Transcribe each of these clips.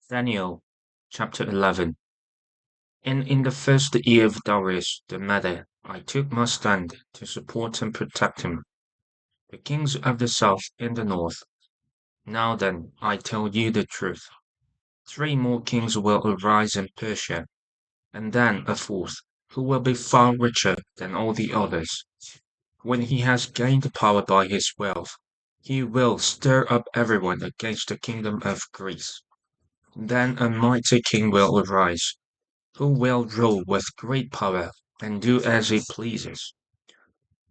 Daniel chapter 11. And in the first year of Darius the Mede, I took my stand to support and protect him, the kings of the south and the north. Now then, I tell you the truth. Three more kings will arise in Persia, and then a fourth, who will be far richer than all the others. When he has gained power by his wealth, he will stir up everyone against the kingdom of Greece. Then a mighty king will arise who will rule with great power and do as he pleases.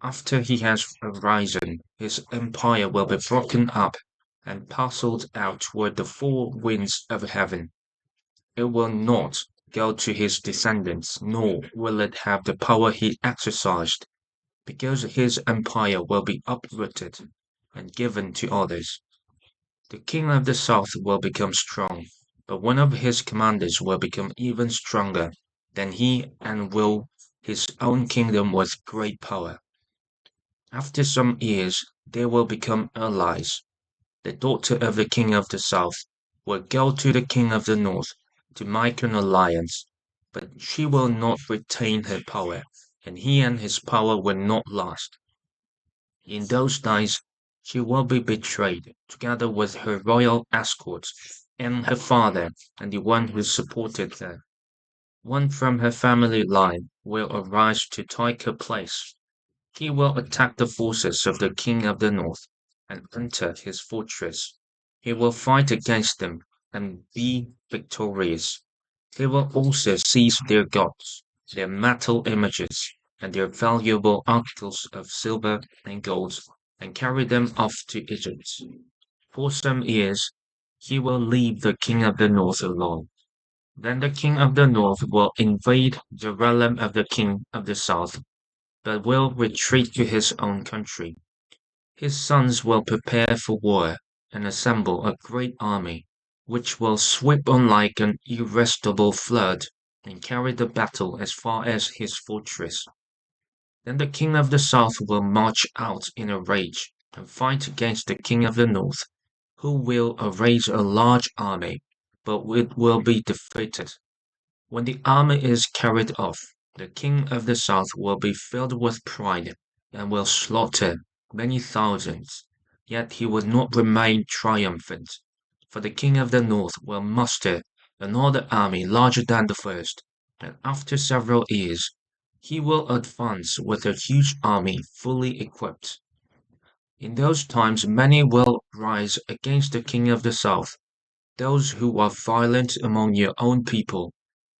After he has arisen, his empire will be broken up and parceled out toward the four winds of heaven. It will not go to his descendants, nor will it have the power he exercised, because his empire will be uprooted and given to others. The king of the south will become strong, but one of his commanders will become even stronger than he and rule his own kingdom with great power. After some years, they will become allies. The daughter of the king of the south will go to the king of the north to make an alliance, but she will not retain her power, and he and his power will not last. In those days she will be betrayed, together with her royal escorts, and her father, and the one who supported her. One from her family line will arise to take her place. He will attack the forces of the king of the north, and enter his fortress. He will fight against them, and be victorious. He will also seize their gods, their metal images, and their valuable articles of silver and gold, and carry them off to Egypt. For some years he will leave the king of the north alone. Then the king of the north will invade the realm of the king of the south, but will retreat to his own country. His sons will prepare for war and assemble a great army, which will sweep on like an irresistible flood and carry the battle as far as his fortress. Then the king of the south will march out in a rage and fight against the king of the north, who will raise a large army, but it will be defeated. When the army is carried off, the king of the south will be filled with pride and will slaughter many thousands. Yet he will not remain triumphant, for the king of the north will muster another army larger than the first, and after several years he will advance with a huge army fully equipped. In those times many will rise against the king of the south, those who are violent among your own people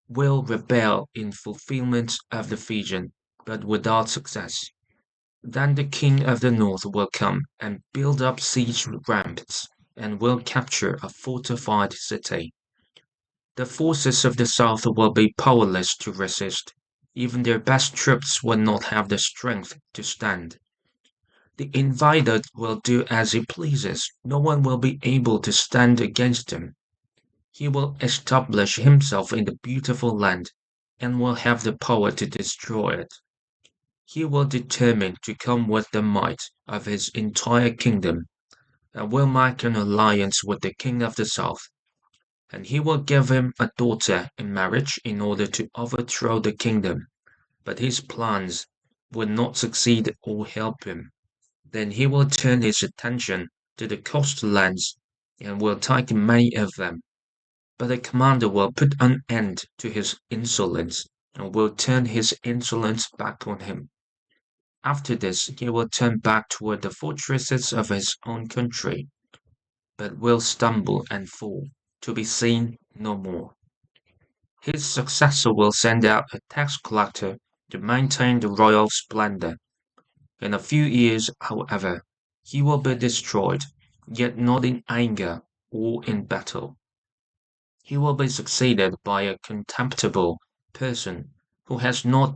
will rebel in fulfillment of the vision, but without success. Then the king of the north will come and build up siege ramps and will capture a fortified city. The forces of the south will be powerless to resist. Even their best troops will not have the strength to stand. The invader will do as he pleases. No one will be able to stand against him. He will establish himself in the beautiful land and will have the power to destroy it. He will determine to come with the might of his entire kingdom and will make an alliance with the king of the south, and he will give him a daughter in marriage in order to overthrow the kingdom, but his plans will not succeed or help him. Then he will turn his attention to the coastal lands and will take many of them. But the commander will put an end to his insolence and will turn his insolence back on him. After this, he will turn back toward the fortresses of his own country, but will stumble and fall, to be seen no more. His successor will send out a tax collector to maintain the royal splendor. In a few years, however, he will be destroyed, yet not in anger or in battle. He will be succeeded by a contemptible person who has not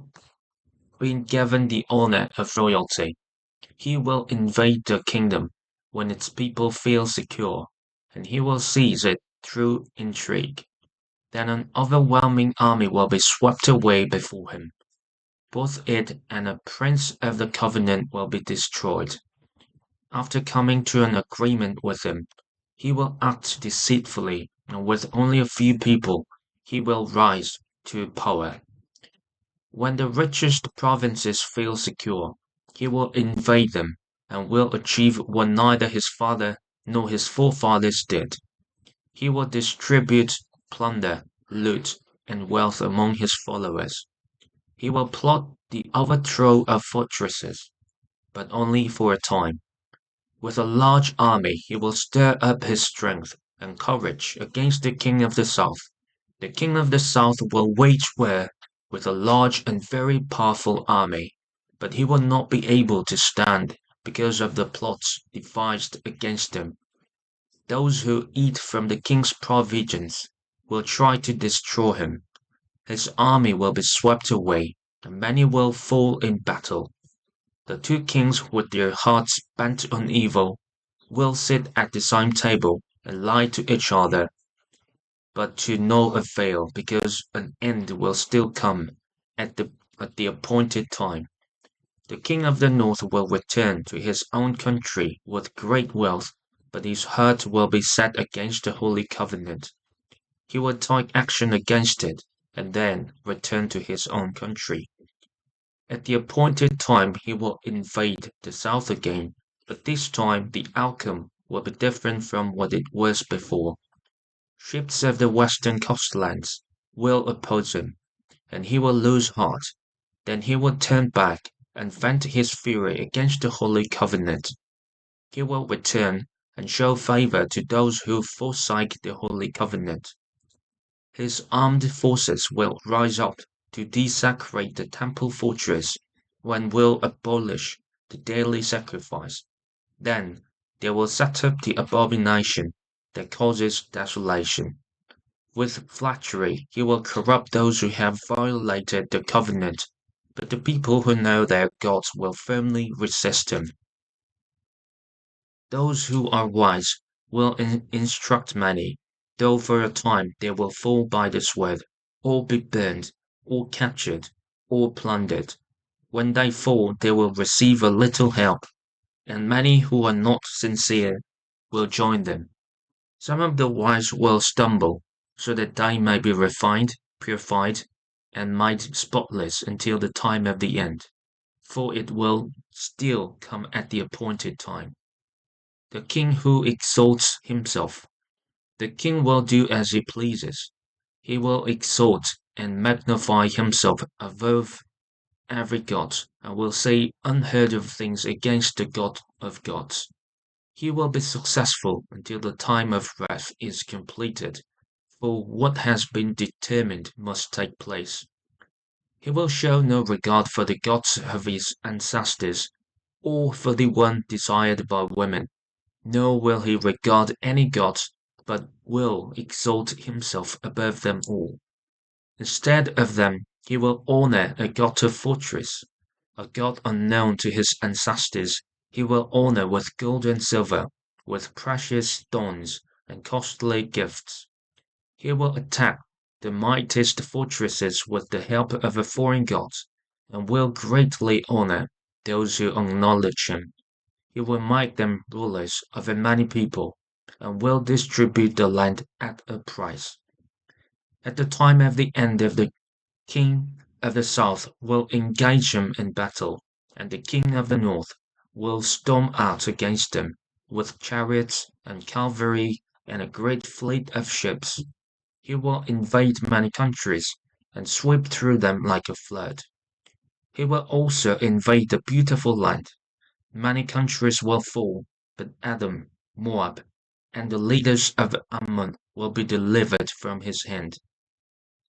been given the honor of royalty. He will invade the kingdom when its people feel secure, and he will seize it through intrigue. Then an overwhelming army will be swept away before him. Both it and a prince of the covenant will be destroyed. After coming to an agreement with him, he will act deceitfully and with only a few people, he will rise to power. When the richest provinces feel secure, he will invade them and will achieve what neither his father nor his forefathers did. He will distribute plunder, loot, and wealth among his followers. He will plot the overthrow of fortresses, but only for a time. With a large army he will stir up his strength and courage against the king of the south. The king of the south will wage war with a large and very powerful army, but he will not be able to stand because of the plots devised against him. Those who eat from the king's provisions will try to destroy him. His army will be swept away, and many will fall in battle. The two kings, with their hearts bent on evil, will sit at the same table and lie to each other, but to no avail, because an end will still come at the appointed time. The king of the north will return to his own country with great wealth, but his heart will be set against the Holy Covenant. He will take action against it, and then return to his own country. At the appointed time he will invade the south again, but this time the outcome will be different from what it was before. Ships of the western coastlands will oppose him, and he will lose heart. Then he will turn back and vent his fury against the Holy Covenant. He will return and show favor to those who forsake the Holy Covenant. His armed forces will rise up to desecrate the temple fortress, and will abolish the daily sacrifice. Then they will set up the abomination that causes desolation. With flattery he will corrupt those who have violated the covenant, but the people who know their God will firmly resist him. Those who are wise will instruct many, though for a time they will fall by the sword, or be burned, or captured, or plundered. When they fall, they will receive a little help, and many who are not sincere will join them. Some of the wise will stumble, so that they may be refined, purified, and made spotless until the time of the end, for it will still come at the appointed time. The king who exalts himself. The king will do as he pleases. He will exalt and magnify himself above every god, and will say unheard of things against the God of gods. He will be successful until the time of wrath is completed, for what has been determined must take place. He will show no regard for the gods of his ancestors, or for the one desired by women, nor will he regard any gods, but will exalt himself above them all. Instead of them, he will honor a god of fortress, a god unknown to his ancestors. He will honor with gold and silver, with precious stones and costly gifts. He will attack the mightiest fortresses with the help of a foreign god, and will greatly honor those who acknowledge him. He will make them rulers over many people, and will distribute the land at a price. At the time of the end of the king of the south will engage him in battle, and the king of the north will storm out against him with chariots and cavalry and a great fleet of ships. He will invade many countries and sweep through them like a flood. He will also invade the beautiful land. Many countries will fall, but Edom, Moab, and the leaders of Ammon will be delivered from his hand.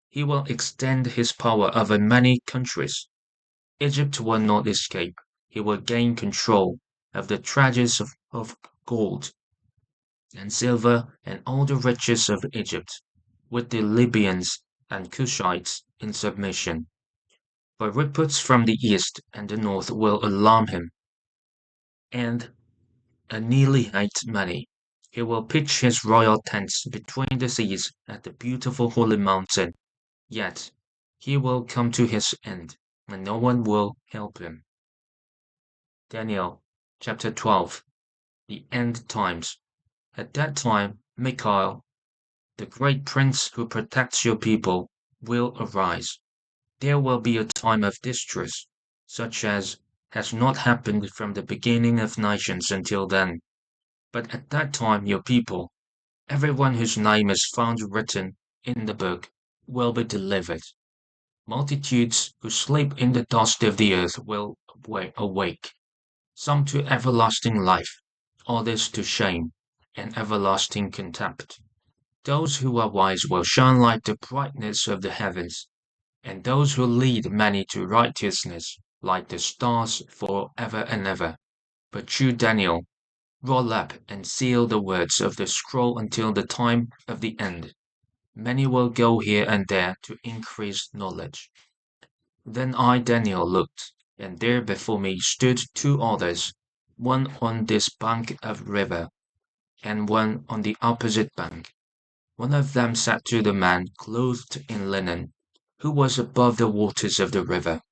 He will extend his power over many countries. Egypt will not escape. He will gain control of the treasures of gold and silver and all the riches of Egypt, with the Libyans and Cushites in submission. But reports from the east and the north will alarm him, and annihilate many. He will pitch his royal tents between the seas at the beautiful holy mountain. Yet he will come to his end, and no one will help him. Daniel chapter 12. The End Times. At that time, Michael, The great prince who protects your people will arise. There will be a time of distress, such as has not happened from the beginning of nations until then. But at that time your people, everyone whose name is found written in the book, will be delivered. Multitudes who sleep in the dust of the earth will awake, some to everlasting life, others to shame and everlasting contempt. Those who are wise will shine like the brightness of the heavens, and those who lead many to righteousness like the stars for ever and ever. But you, Daniel, roll up and seal the words of the scroll until the time of the end. Many will go here and there to increase knowledge. Then I, Daniel, looked, and there before me stood two others, one on this bank of river, and one on the opposite bank. One of them said to the man clothed in linen, who was above the waters of the river,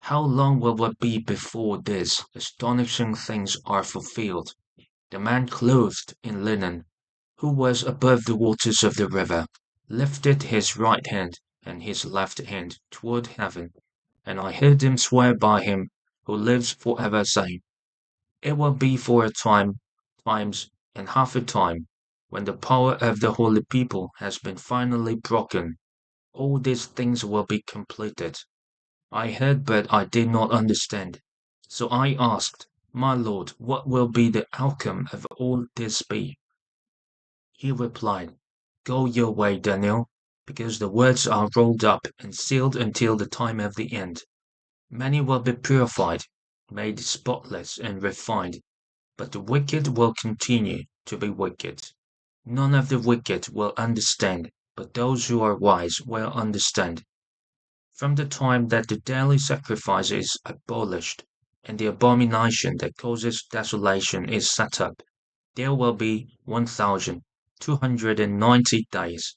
how long will it be before these astonishing things are fulfilled? The man clothed in linen, who was above the waters of the river, lifted his right hand and his left hand toward heaven, and I heard him swear by him who lives forever, saying, it will be for a time, times, and half a time, when the power of the holy people has been finally broken. All these things will be completed. I heard, but I did not understand. So I asked, my Lord, what will be the outcome of all this be? He replied, go your way, Daniel, because the words are rolled up and sealed until the time of the end. Many will be purified, made spotless and refined, but the wicked will continue to be wicked. None of the wicked will understand, but those who are wise will understand. From the time that the daily sacrifice is abolished, and the abomination that causes desolation is set up, there will be 1,290 days.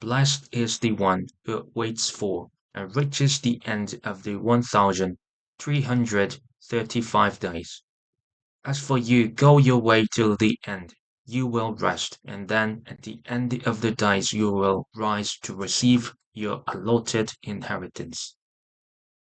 Blessed is the one who waits for and reaches the end of the 1,335 days. As for you, go your way till the end. You will rest, and then at the end of the days you will rise to receive your allotted inheritance.